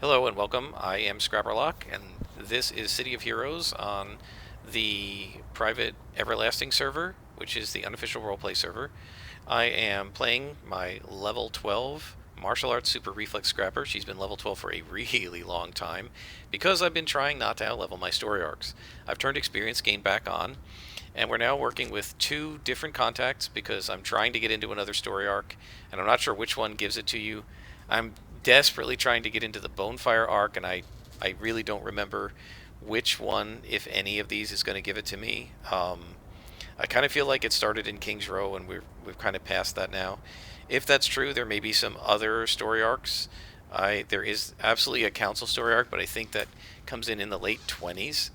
Hello and welcome. I am Scrapperlock, and this is City of Heroes on the private Everlasting server, which is the unofficial roleplay server. I am playing my level 12 martial arts super reflex scrapper. She's been level 12 for a really long time because I've been trying not to outlevel my story arcs. I've turned experience gain back on, and we're now working with two different contacts because I'm trying to get into another story arc, and I'm not sure which one gives it to you. I'm desperately trying to get into the Bonefire arc, and I really don't remember which one, if any of these, is going to give it to me. I kind of feel like it started in King's Row, and we've kind of passed that now. If that's true, there may be some other story arcs. There is absolutely a council story arc, but I think that comes in the late 20s.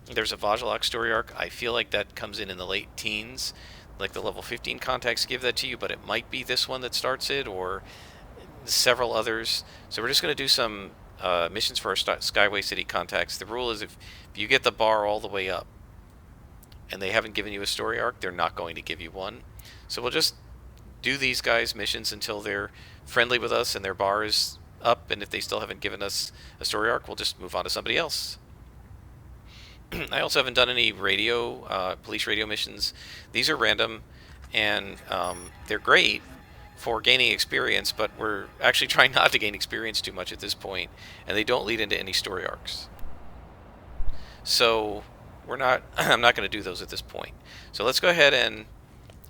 There's a Vahziloks story arc. I feel like that comes in the late teens. Like the level 15 contacts give that to you, but it might be this one that starts it, or several others. So we're just going to do some missions for our Skyway City contacts. The rule is if you get the bar all the way up and they haven't given you a story arc, they're not going to give you one. So we'll just do these guys' missions until they're friendly with us and their bar is up, and if they still haven't given us a story arc, we'll just move on to somebody else. I also haven't done any police radio missions. These are random, and they're great for gaining experience, but we're actually trying not to gain experience too much at this point, and they don't lead into any story arcs. So I'm not going to do those at this point. So let's go ahead and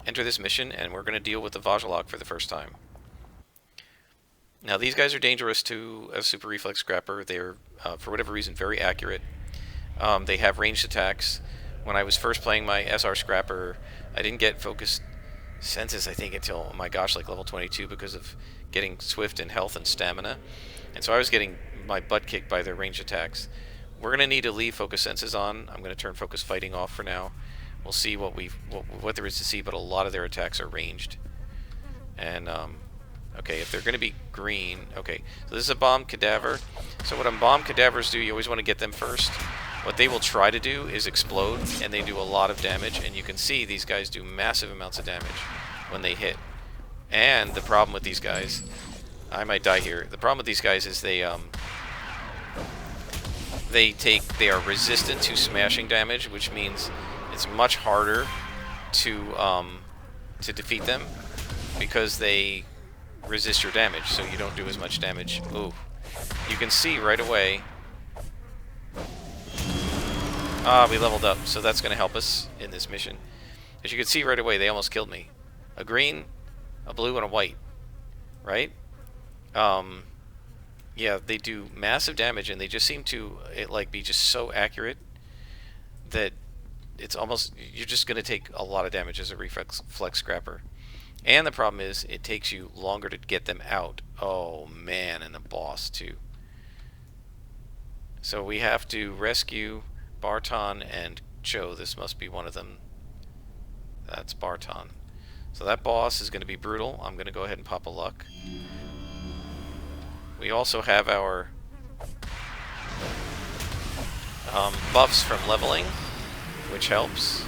enter this mission, and we're going to deal with the Vahzilok for the first time. Now these guys are dangerous to a super reflex scrapper. They're, for whatever reason, very accurate. They have ranged attacks. When I was first playing my SR scrapper, I didn't get focused senses, I think, until, oh my gosh, like level 22 because of getting swift and health and stamina. And so I was getting my butt kicked by their ranged attacks. We're going to need to leave focus senses on. I'm going to turn focus fighting off for now. We'll see what there is to see, but a lot of their attacks are ranged. And, okay, if they're going to be green, okay, so this is a bomb cadaver. So what bomb cadavers do, you always want to get them first. What they will try to do is explode, and they do a lot of damage, and you can see these guys do massive amounts of damage when they hit. And the problem with these guys, I might die here. The problem with these guys is they are resistant to smashing damage, which means it's much harder to defeat them because they resist your damage, so you don't do as much damage. Ooh, you can see right away. We leveled up, so that's going to help us in this mission. As you can see right away, they almost killed me. A green, a blue, and a white. Right? Yeah, they do massive damage, and they just seem to be just so accurate that it's almost, you're just going to take a lot of damage as a reflex scrapper. And the problem is, it takes you longer to get them out. Oh man, and the boss too. So we have to rescue Barton and Joe. This must be one of them. That's Barton. So that boss is going to be brutal. I'm going to go ahead and pop a luck. We also have our buffs from leveling, which helps.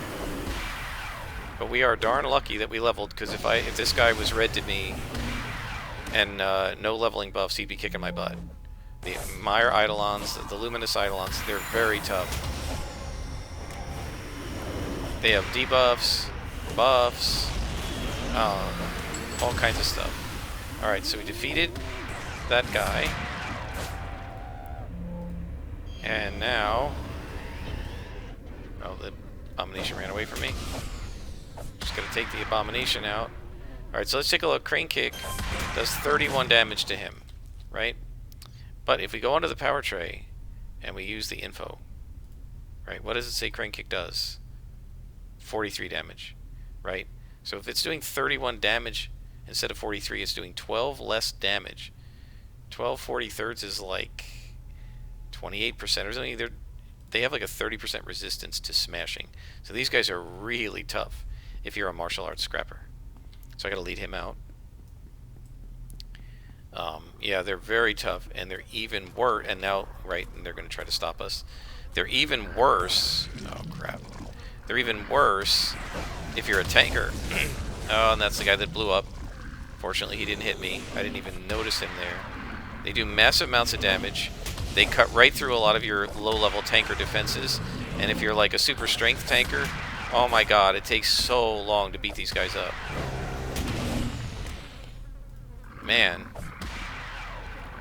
But we are darn lucky that we leveled, because if this guy was red to me and no leveling buffs, he'd be kicking my butt. The Meyer Eidolons, the Luminous Eidolons, they're very tough. They have debuffs, buffs, all kinds of stuff. Alright, so we defeated that guy. And now... oh, the Abomination ran away from me. Just gonna take the Abomination out. Alright, so let's take a look. Crane Kick does 31 damage to him, right? But if we go onto the power tray and we use the info, right, what does it say Crane Kick does? 43 damage, right? So if it's doing 31 damage instead of 43, it's doing 12 less damage. 12 40/3 is like 28% or something. They have like a 30% resistance to smashing. So these guys are really tough if you're a martial arts scrapper. So I gotta lead him out. Yeah, they're very tough, and they're even worse. And now, right, and they're going to try to stop us. They're even worse. Oh, crap. They're even worse if you're a tanker. Oh, and that's the guy that blew up. Fortunately, he didn't hit me. I didn't even notice him there. They do massive amounts of damage. They cut right through a lot of your low-level tanker defenses. And if you're like a super strength tanker, oh my god, it takes so long to beat these guys up. Man.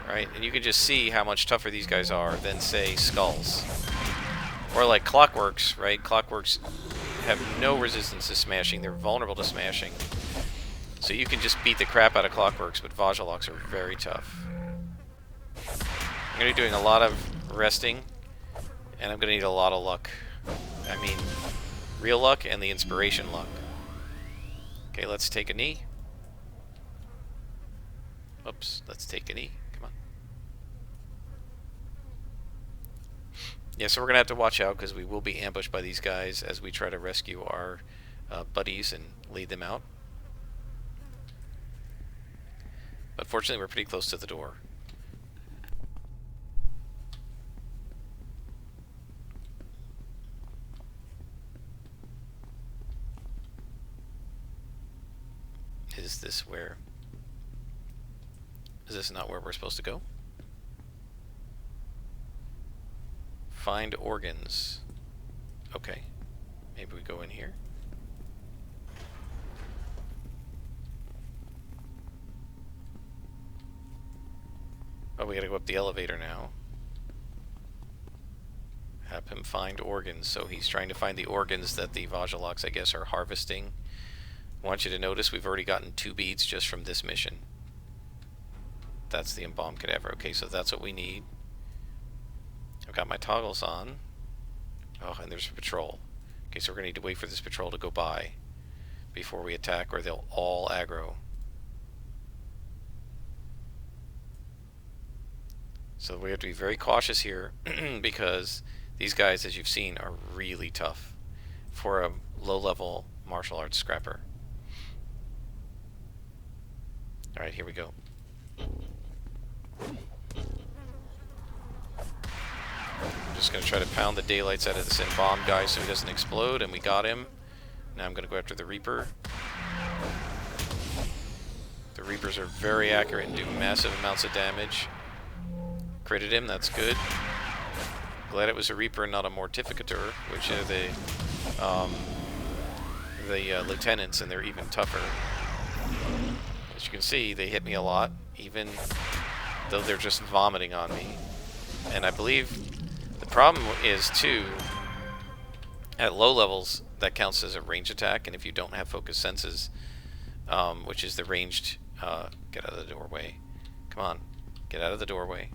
Right? And you can just see how much tougher these guys are than, say, skulls. Or like clockworks, right? Clockworks have no resistance to smashing. They're vulnerable to smashing. So you can just beat the crap out of clockworks, but Vahziloks are very tough. I'm going to be doing a lot of resting, and I'm going to need a lot of luck. I mean, real luck and the inspiration luck. Okay, let's take a knee. Oops, let's take a knee. Come on. Yeah, so we're going to have to watch out because we will be ambushed by these guys as we try to rescue our buddies and lead them out. But fortunately, we're pretty close to the door. Is this where... Is this not where we're supposed to go? Find organs. Okay. Maybe we go in here. Oh, we gotta go up the elevator now. Have him find organs. So he's trying to find the organs that the Vahziloks, I guess, are harvesting. I want you to notice we've already gotten 2 beads just from this mission. That's the embalmed cadaver. Okay, so that's what we need. I've got my toggles on. Oh, and there's a patrol. Okay, so we're going to need to wait for this patrol to go by before we attack, or they'll all aggro. So we have to be very cautious here because these guys, as you've seen, are really tough for a low-level martial arts scrapper. Alright, here we go. I'm just going to try to pound the daylights out of this embalmed guy so he doesn't explode, and we got him. Now I'm going to go after the Reaper. The Reapers are very accurate and do massive amounts of damage. Critted him, that's good. Glad it was a Reaper and not a Mortificator, which are the lieutenants, and they're even tougher. As you can see, they hit me a lot, even though they're just vomiting on me. And I believe the problem is, too, at low levels, that counts as a range attack, and if you don't have focus senses, which is the ranged... get out of the doorway. Come on, get out of the doorway.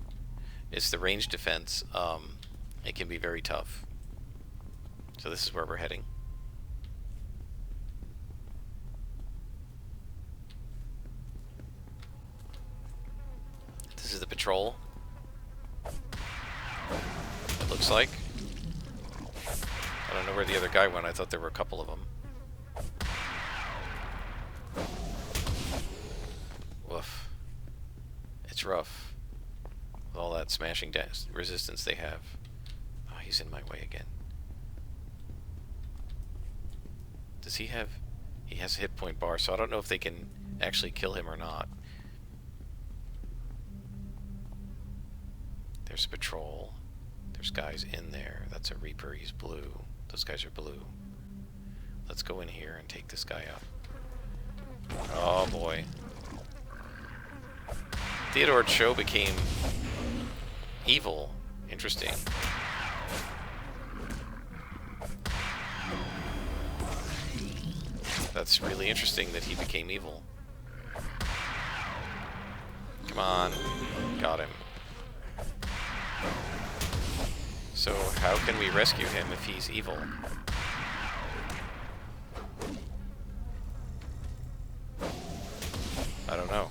It's the ranged defense. It can be very tough. So this is where we're heading. This is the patrol. It looks like. I don't know where the other guy went. I thought there were a couple of them. Woof. It's rough. With all that smashing resistance they have. Oh, he's in my way again. Does he have... He has a hit point bar, so I don't know if they can actually kill him or not. There's a patrol. There's guys in there. That's a Reaper. He's blue. Those guys are blue. Let's go in here and take this guy out. Oh boy. Theodore Cho became evil. Interesting. That's really interesting that he became evil. Come on. Got him. So how can we rescue him if he's evil? I don't know.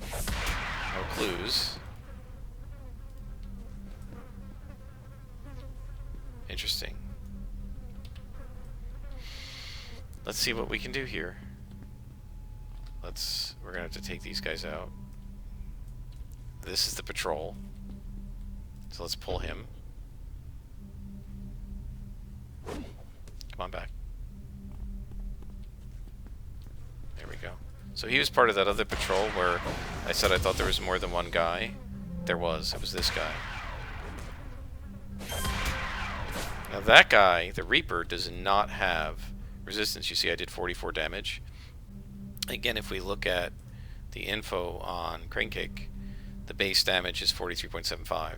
No clues. Interesting. Let's see what we can do here. We're gonna have to take these guys out. This is the patrol. So let's pull him. Come on back. There we go. So he was part of that other patrol where I said I thought there was more than one guy. There was. It was this guy. Now that guy, the Reaper, does not have resistance. You see I did 44 damage. Again, if we look at the info on Crane Kick, the base damage is 43.75.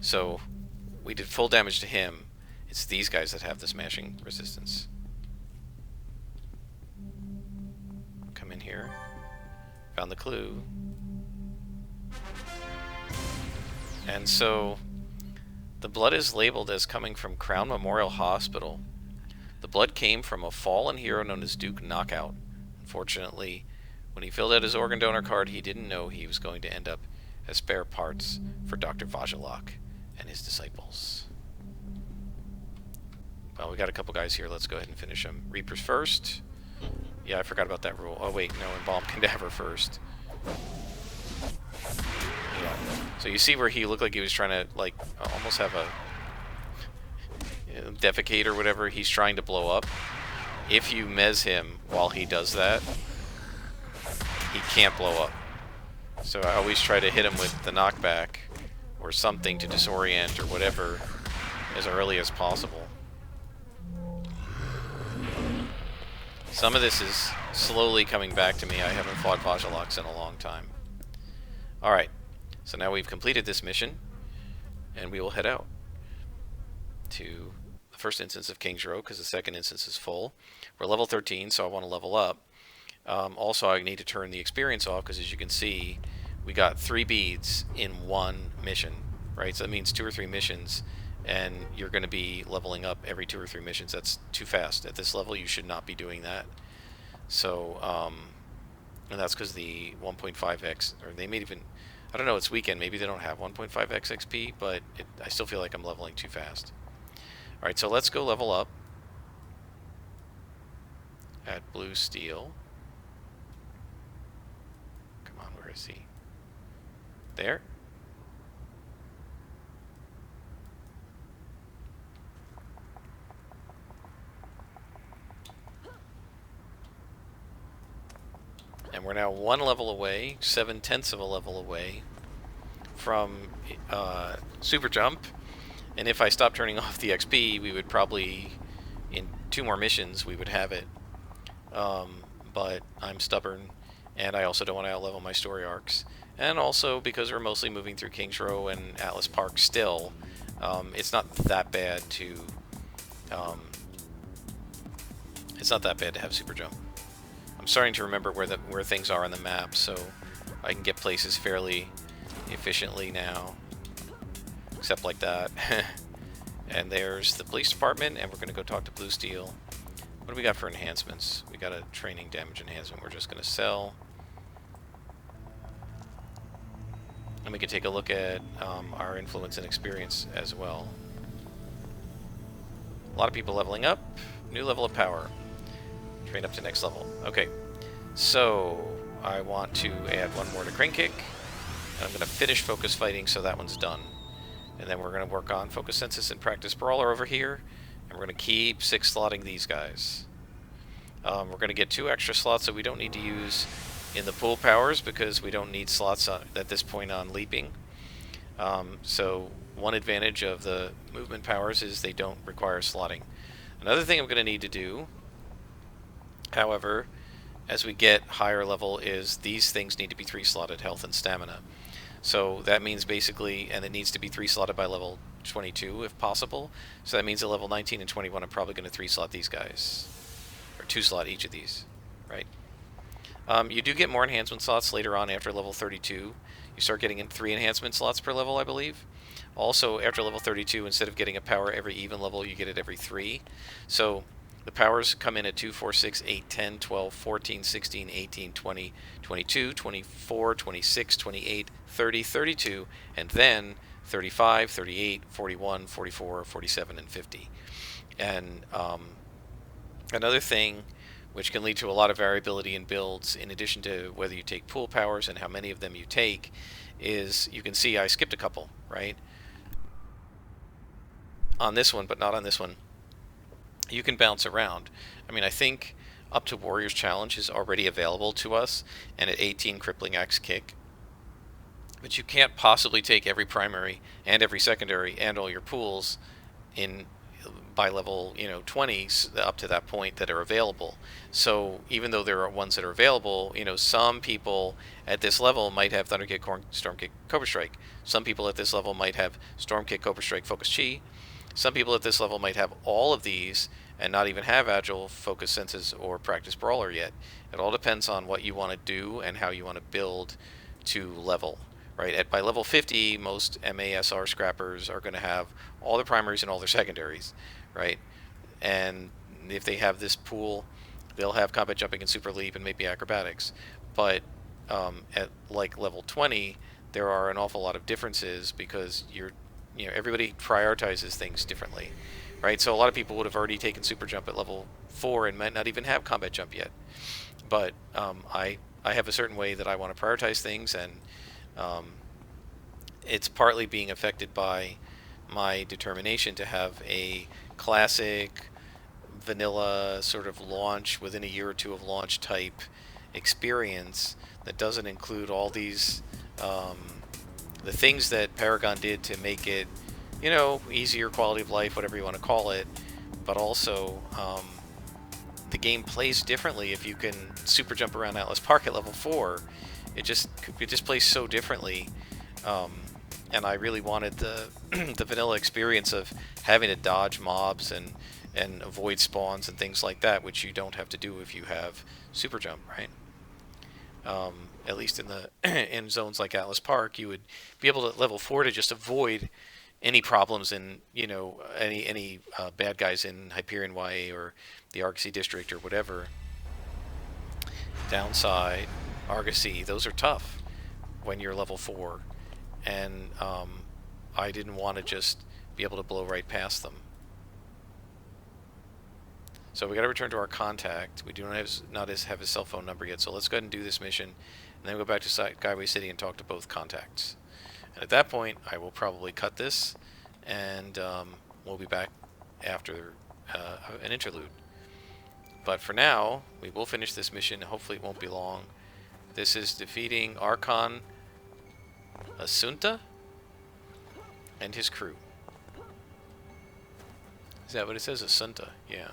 So we did full damage to him. It's these guys that have the smashing resistance. Come in here. Found the clue. And so the blood is labeled as coming from Crown Memorial Hospital. The blood came from a fallen hero known as Duke Knockout. Unfortunately, when he filled out his organ donor card, he didn't know he was going to end up as spare parts for Dr. Vahziloks and his disciples. Well, we got a couple guys here. Let's go ahead and finish them. Reapers first. Yeah, I forgot about that rule. Oh, wait, no, Embalm Cadaver first. Yeah. So you see where he looked like he was trying to, like, almost have a defecate or whatever. He's trying to blow up. If you mez him while he does that, he can't blow up. So I always try to hit him with the knockback or something to disorient or whatever as early as possible. Some of this is slowly coming back to me. I haven't fought Vahziloks in a long time. Alright, so now we've completed this mission, and we will head out to the first instance of King's Row, because the second instance is full. We're level 13, so I want to level up. Also, I need to turn the experience off, because as you can see, we got 3 beads in one mission, right? So that means 2 or 3 missions, and you're going to be leveling up every 2 or 3 missions. That's too fast. At this level, you should not be doing that. So, and that's because the 1.5x, or they may even, I don't know, it's weekend, maybe they don't have 1.5x XP, but I still feel like I'm leveling too fast. Alright, so let's go level up at Blue Steel. Come on, where is he? There. And we're now 1 level away, 7/10 of a level away from Super Jump. And if I stop turning off the XP, we would probably, in 2 more missions, we would have it. But I'm stubborn, and I also don't want to outlevel my story arcs. And also, because we're mostly moving through Kings Row and Atlas Park still, it's not that bad to have Super Jump. I'm starting to remember where things are on the map, so I can get places fairly efficiently now. Except like that. And there's the police department, and we're going to go talk to Blue Steel. What do we got for enhancements? We got a training damage enhancement we're just going to sell. And we can take a look at our influence and experience as well. A lot of people leveling up. New level of power. Train up to next level. Okay, so I want to add 1 more to Crane Kick. And I'm going to finish Focus Fighting, so that one's done. And then we're going to work on Focus Census and Practice Brawler over here. And we're going to keep 6-slotting these guys. We're going to get 2 extra slots that we don't need to use in the pool powers, because we don't need slots at this point on leaping. So one advantage of the movement powers is they don't require slotting. Another thing I'm going to need to do, however, as we get higher level, is these things need to be 3-slotted, health and stamina. So that means basically, and it needs to be 3-slotted by level 22 if possible. So that means at level 19 and 21 I'm probably going to 3-slot these guys. Or 2-slot each of these, right? You do get more enhancement slots later on after level 32. You start getting in 3 enhancement slots per level, I believe. Also, after level 32, instead of getting a power every even level, you get it every 3. So the powers come in at 2, 4, 6, 8, 10, 12, 14, 16, 18, 20, 22, 24, 26, 28, 30, 32, and then 35, 38, 41, 44, 47, and 50. And another thing which can lead to a lot of variability in builds, in addition to whether you take pool powers and how many of them you take, is you can see I skipped a couple, right? On this one, but not on this one. You can bounce around. I mean, I think up to Warrior's Challenge is already available to us, and at 18 Crippling Axe Kick. But you can't possibly take every primary and every secondary and all your pools in by level 20 up to that point that are available. So even though there are ones that are available, some people at this level might have Thunder Kick, Storm Kick, Cobra Strike. Some people at this level might have Storm Kick, Cobra Strike, Focus Chi. Some people at this level might have all of these and not even have Agile, Focus Senses, or Practice Brawler yet. It all depends on what you want to do and how you want to build to level. Right? By level 50, most MASR scrappers are going to have all their primaries and all their secondaries, right? And if they have this pool, they'll have combat jumping and super leap and maybe acrobatics. But at like level 20, there are an awful lot of differences because everybody prioritizes things differently, right? So a lot of people would have already taken super jump at level 4 and might not even have combat jump yet. But I have a certain way that I want to prioritize things, and it's partly being affected by my determination to have a classic vanilla sort of launch within a year or two of launch type experience that doesn't include all these the things that Paragon did to make it easier, quality of life, whatever you want to call it, but also the game plays differently if you can super jump around Atlas Park at level 4. It just plays so differently, and I really wanted the the vanilla experience of having to dodge mobs and avoid spawns and things like that, which you don't have to do if you have super jump, right? At least in the in zones like Atlas Park, you would be able to at level 4 to just avoid any problems in any bad guys in Hyperion YA or the Argosy District or whatever. Downside. Argosy, those are tough when you're level 4, and I didn't want to just be able to blow right past them. So we got to return to our contact. We do not have his cell phone number yet, so let's go ahead and do this mission, and then go back to Skyway City and talk to both contacts. And at that point, I will probably cut this, and we'll be back after an interlude. But for now, we will finish this mission. Hopefully it won't be long. This is defeating Archon Asunta and his crew. Is that what it says? Asunta, yeah.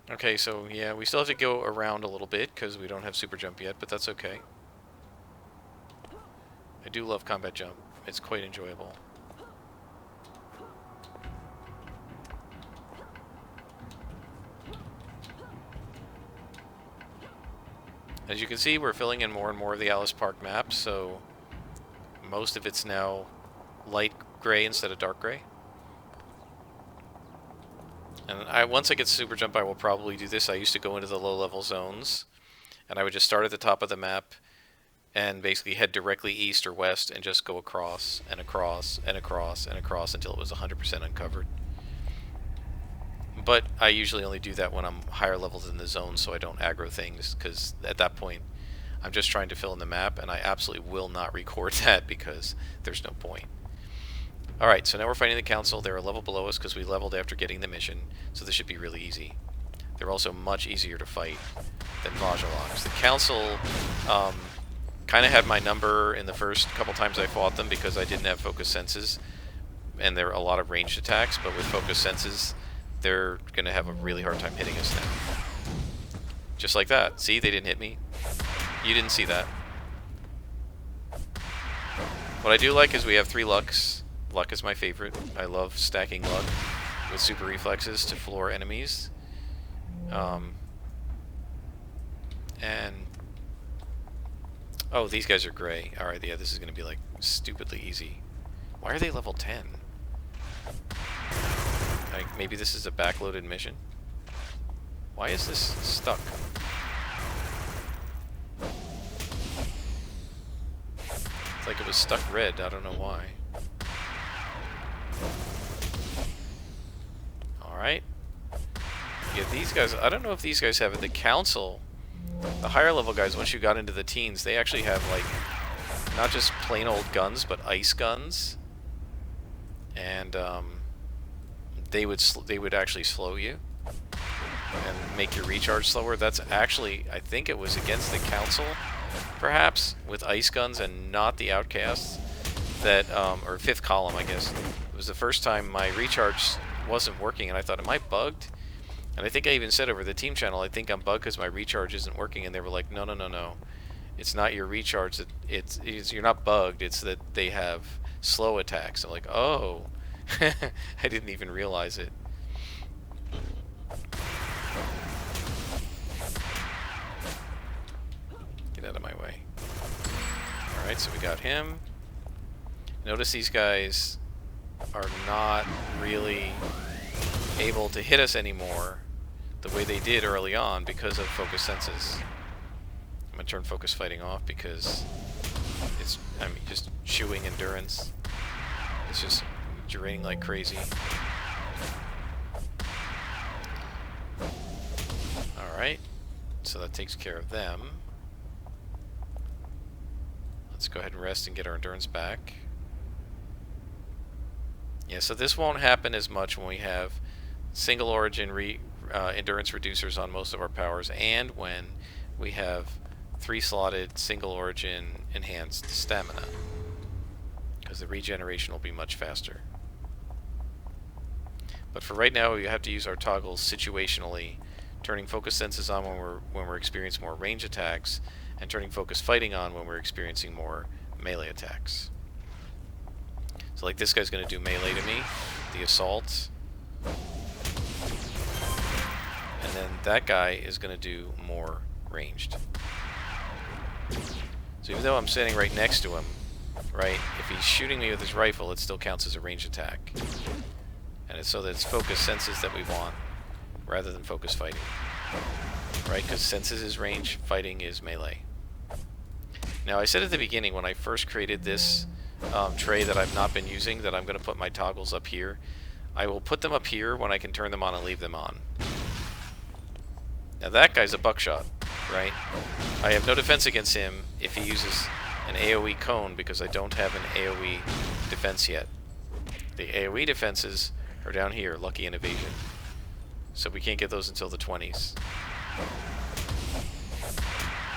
Okay, so yeah, we still have to go around a little bit because we don't have super jump yet, but that's okay. I do love combat jump. It's quite enjoyable. As you can see, we're filling in more and more of the Atlas Park map, so most of it's now light gray instead of dark gray. And once I get super jump, I will probably do this. I used to go into the low-level zones, and I would just start at the top of the map and basically head directly east or west and just go across and across and across and across until it was 100% uncovered. But I usually only do that when I'm higher levels in the zone, so I don't aggro things, because at that point I'm just trying to fill in the map, and I absolutely will not record that because there's no point. Alright, so now we're fighting the Council. They're a level below us because we leveled after getting the mission, so this should be really easy. They're also much easier to fight than Vahziloks. The Council kind of had my number in the first couple times I fought them because I didn't have Focus Senses, and there are a lot of ranged attacks, but with Focus Senses, they're going to have a really hard time hitting us now. Just like that. See, they didn't hit me. You didn't see that. What I do like is we have 3 lucks. Luck is my favorite. I love stacking luck with super reflexes to floor enemies. And oh, these guys are gray. Alright, yeah, this is going to be like stupidly easy. Why are they level 10? Like, maybe this is a backloaded mission? Why is this stuck? It's like it was stuck red. I don't know why. Alright. Yeah, these guys, I don't know if these guys have it. The Council the higher level guys, once you got into the teens, they actually have like not just plain old guns, but ice guns, and they would actually slow you and make your recharge slower. That's actually, I think it was against the council, perhaps, with ice guns and not the outcasts, that or fifth column, I guess. It was the first time my recharge wasn't working, and I thought, am I bugged? And I think I even said over the team channel, I think I'm bugged because my recharge isn't working, and they were like, no, no, no, no. It's not your recharge. It's you're not bugged. It's that they have slow attacks. I'm like, oh. I didn't even realize it. Get out of my way. Alright, so we got him. Notice these guys are not really able to hit us anymore the way they did early on because of focus senses. I'm going to turn focus fighting off because it's, I mean, just chewing endurance. It's just draining like crazy. Alright, so that takes care of them. Let's go ahead and rest and get our endurance back. Yeah, so this won't happen as much when we have single origin endurance reducers on most of our powers, and when we have 3-slotted single origin enhanced stamina, because the regeneration will be much faster. But for right now, we have to use our toggles situationally, turning focus senses on when we're experiencing more range attacks, and turning focus fighting on when we're experiencing more melee attacks. So like this guy's going to do melee to me, the assault, and then that guy is going to do more ranged. So even though I'm standing right next to him, right, if he's shooting me with his rifle, it still counts as a ranged attack. And it's so that it's focus senses that we want, rather than focus fighting. Right, because senses is range, fighting is melee. Now I said at the beginning when I first created this tray that I've not been using, that I'm going to put my toggles up here. I will put them up here when I can turn them on and leave them on. Now that guy's a buckshot, right? I have no defense against him if he uses an AoE cone because I don't have an AoE defense yet. The AoE defenses are down here, lucky and evasion. So we can't get those until the 20s.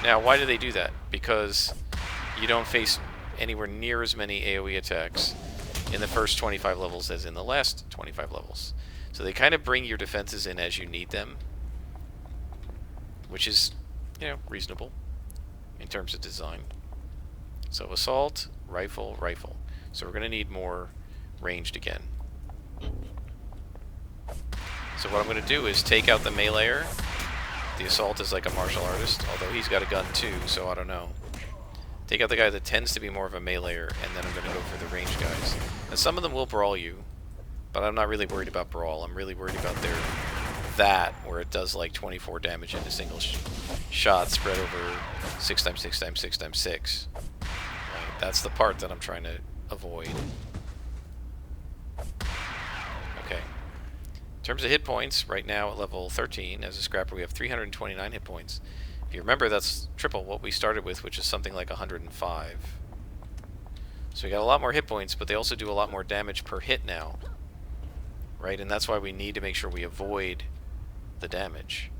Now why do they do that? Because you don't face anywhere near as many AoE attacks in the first 25 levels as in the last 25 levels. So they kind of bring your defenses in as you need them, which is, you know, reasonable in terms of design. So assault, rifle, rifle. So we're going to need more ranged again. So what I'm going to do is take out the meleeer. The assault is like a martial artist, although he's got a gun too, so I don't know. Take out the guy that tends to be more of a meleeer, and then I'm going to go for the ranged guys. And some of them will brawl you, but I'm not really worried about brawl. I'm really worried about their where it does like 24 damage in a single shot spread over 6x6x6x6. Right? That's the part that I'm trying to avoid. Okay. In terms of hit points, right now at level 13, as a scrapper, we have 329 hit points. If you remember, that's triple what we started with, which is something like 105. So we got a lot more hit points, but they also do a lot more damage per hit now. Right? And that's why we need to make sure we avoid the damage.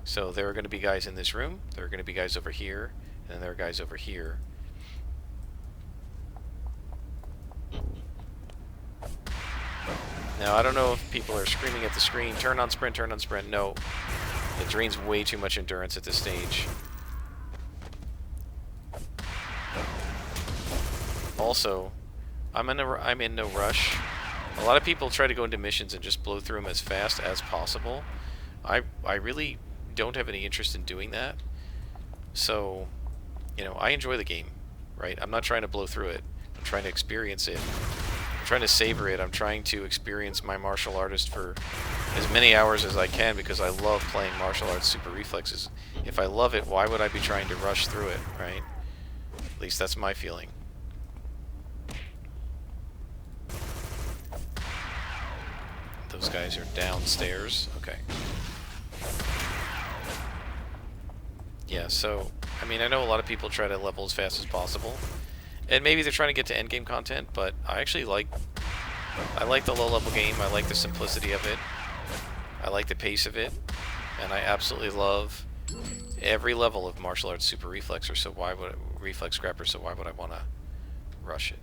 So there are going to be guys in this room, there are going to be guys over here, and then there are guys over here. Now, I don't know if people are screaming at the screen, turn on sprint, turn on sprint. No, it drains way too much endurance at this stage. Also, I'm in no rush. A lot of people try to go into missions and just blow through them as fast as possible. I really don't have any interest in doing that. So, you know, I enjoy the game, right? I'm not trying to blow through it. I'm trying to experience it. I'm trying to savor it. I'm trying to experience my martial artist for as many hours as I can because I love playing martial arts super reflexes. If I love it, why would I be trying to rush through it, right? At least that's my feeling. Those guys are downstairs. Okay. Yeah, so, I mean, I know a lot of people try to level as fast as possible, and maybe they're trying to get to endgame content, but I actually I like the low-level game, I like the simplicity of it, I like the pace of it, and I absolutely love every level of martial arts super reflexer, so why would reflex scrapper, so why would I want to rush it?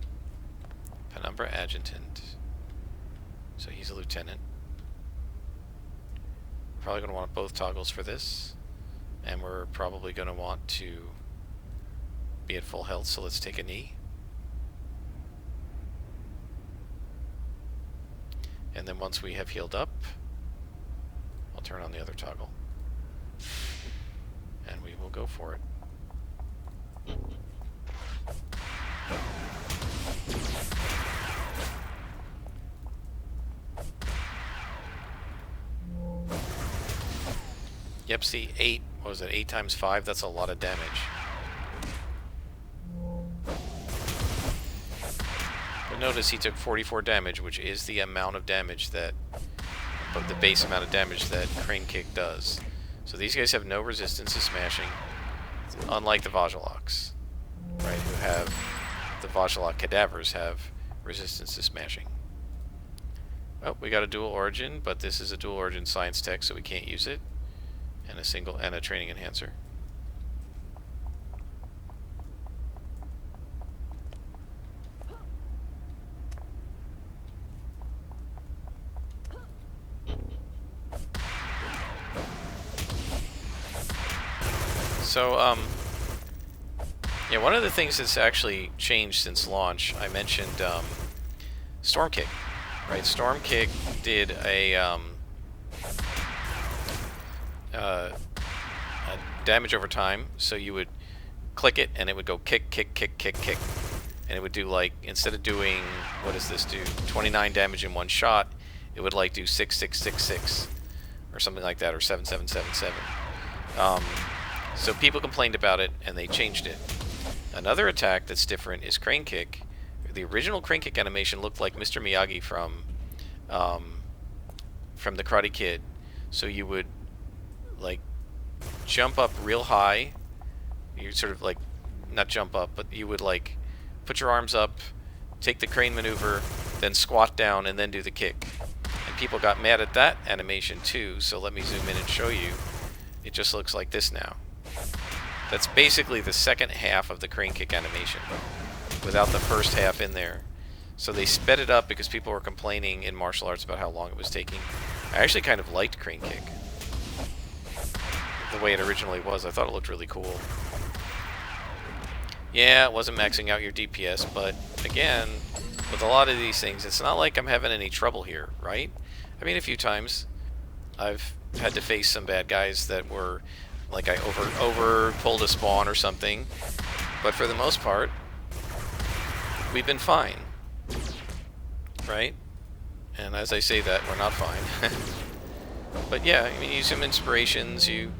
Penumbra Adjutant. So he's a lieutenant. Probably going to want both toggles for this, and we're probably going to want to be at full health, so let's take a knee. And then once we have healed up, I'll turn on the other toggle. And we will go for it. Yep, see, 8, what was it, 8 times 5? That's a lot of damage. But notice he took 44 damage, which is the amount of damage that, but the base amount of damage that Crane Kick does. So these guys have no resistance to smashing, unlike the Vahziloks, right, who have, the Vahzilok cadavers have resistance to smashing. Oh, we got a dual origin, but this is a dual origin science tech, so we can't use it. And a training enhancer. So, yeah, one of the things that's actually changed since launch, I mentioned Storm Kick, right? Storm Kick did a damage over time, so you would click it and it would go kick, kick, kick, kick, kick, and it would do, like, instead of doing, what does this do, 29 damage in one shot, it would like do 6, 6, 6, 6, or something like that, or 7, 7, 7, 7. So people complained about it and they changed it. Another attack that's different is Crane Kick. The original Crane Kick animation looked like Mr. Miyagi from the Karate Kid. So you would, like, jump up real high. You sort of, like, not jump up, but you would, like, put your arms up, take the crane maneuver, then squat down, and then do the kick. And people got mad at that animation too, so let me zoom in and show you. It just looks like this now. That's basically the second half of the Crane Kick animation, without the first half in there. So they sped it up because people were complaining in martial arts about how long it was taking. I actually kind of liked Crane Kick, the way it originally was. I thought it looked really cool. Yeah, it wasn't maxing out your DPS, but again, with a lot of these things, it's not like I'm having any trouble here, right? I mean, a few times I've had to face some bad guys that were, like, I over pulled a spawn or something, but for the most part, we've been fine, right? And as I say that, we're not fine. But yeah, I mean, use some inspirations. You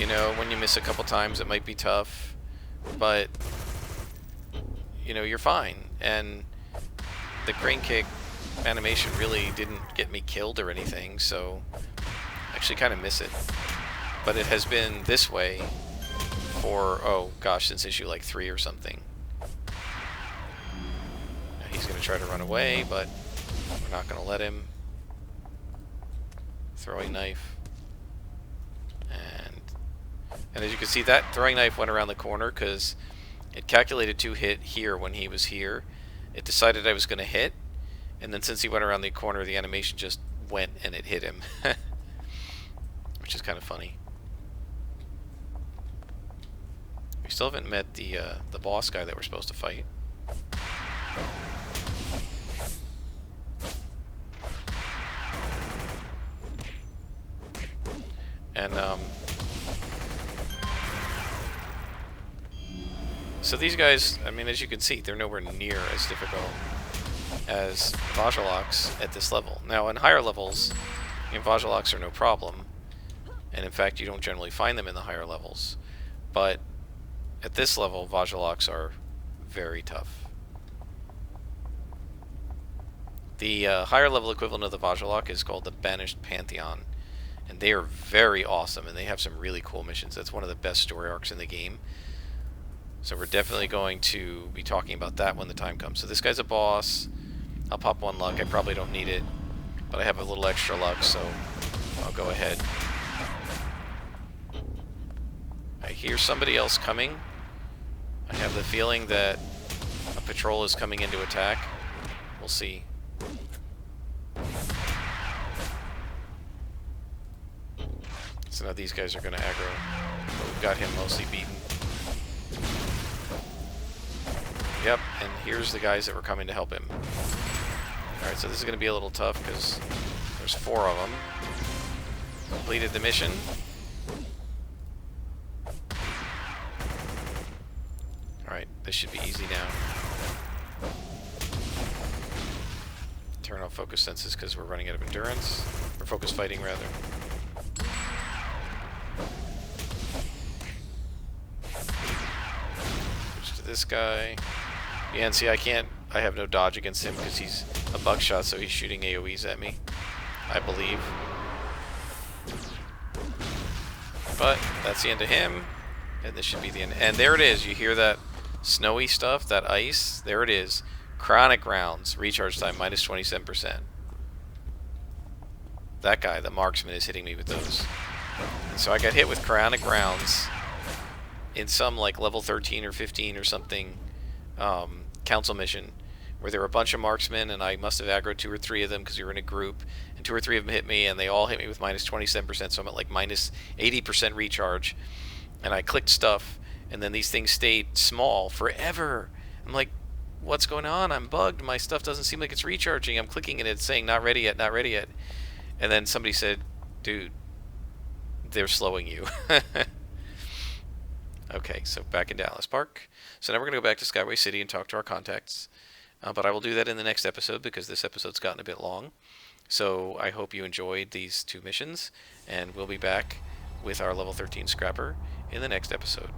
know, when you miss a couple times, it might be tough, but you know, you're fine. And the Crane Kick animation really didn't get me killed or anything, so I actually kind of miss it. But it has been this way for, oh gosh, since issue like 3 or something. Now he's going to try to run away, but we're not going to let him. Throwing knife. And as you can see, that throwing knife went around the corner because it calculated to hit here when he was here. It decided I was going to hit, and then since he went around the corner, the animation just went and it hit him. Which is kind of funny. We still haven't met the boss guy that we're supposed to fight. And so these guys, I mean, as you can see, they're nowhere near as difficult as Vahziloks at this level. Now, in higher levels, Vahziloks are no problem, and in fact, you don't generally find them in the higher levels. But at this level, Vahziloks are very tough. The higher level equivalent of the Vahzilok is called the Banished Pantheon, and they are very awesome, and they have some really cool missions. That's one of the best story arcs in the game. So we're definitely going to be talking about that when the time comes. So this guy's a boss. I'll pop 1 luck. I probably don't need it, but I have a little extra luck, so I'll go ahead. I hear somebody else coming. I have the feeling that a patrol is coming in to attack. We'll see. So now these guys are going to aggro, but we've got him mostly beaten. Yep, and here's the guys that were coming to help him. Alright, so this is going to be a little tough because there's 4 of them. Completed the mission. Alright, this should be easy now. Turn off focus senses because we're running out of endurance. Or focus fighting, rather. Switch to this guy. Yeah, and see, I have no dodge against him because he's a buckshot, so he's shooting AoEs at me, I believe. But that's the end of him, and this should be the end. And there it is. You hear that snowy stuff, that ice? There it is. Chronic rounds, recharge time minus 27%. That guy, the marksman, is hitting me with those. And so I got hit with chronic rounds in some like level 13 or 15 or something council mission where there were a bunch of marksmen, and I must have aggroed 2 or 3 of them because we were in a group, and 2 or 3 of them hit me, and they all hit me with minus 27%, so I'm at like minus 80% recharge, and I clicked stuff, and then these things stayed small forever. I'm like, what's going on? I'm bugged. My stuff doesn't seem like it's recharging. I'm clicking and it's saying not ready yet, not ready yet. And then somebody said, dude, they're slowing you. Okay, so back in Dallas Park. So now we're going to go back to Skyway City and talk to our contacts. But I will do that in the next episode because this episode's gotten a bit long. So I hope you enjoyed these 2 missions, and we'll be back with our level 13 Scrapper in the next episode.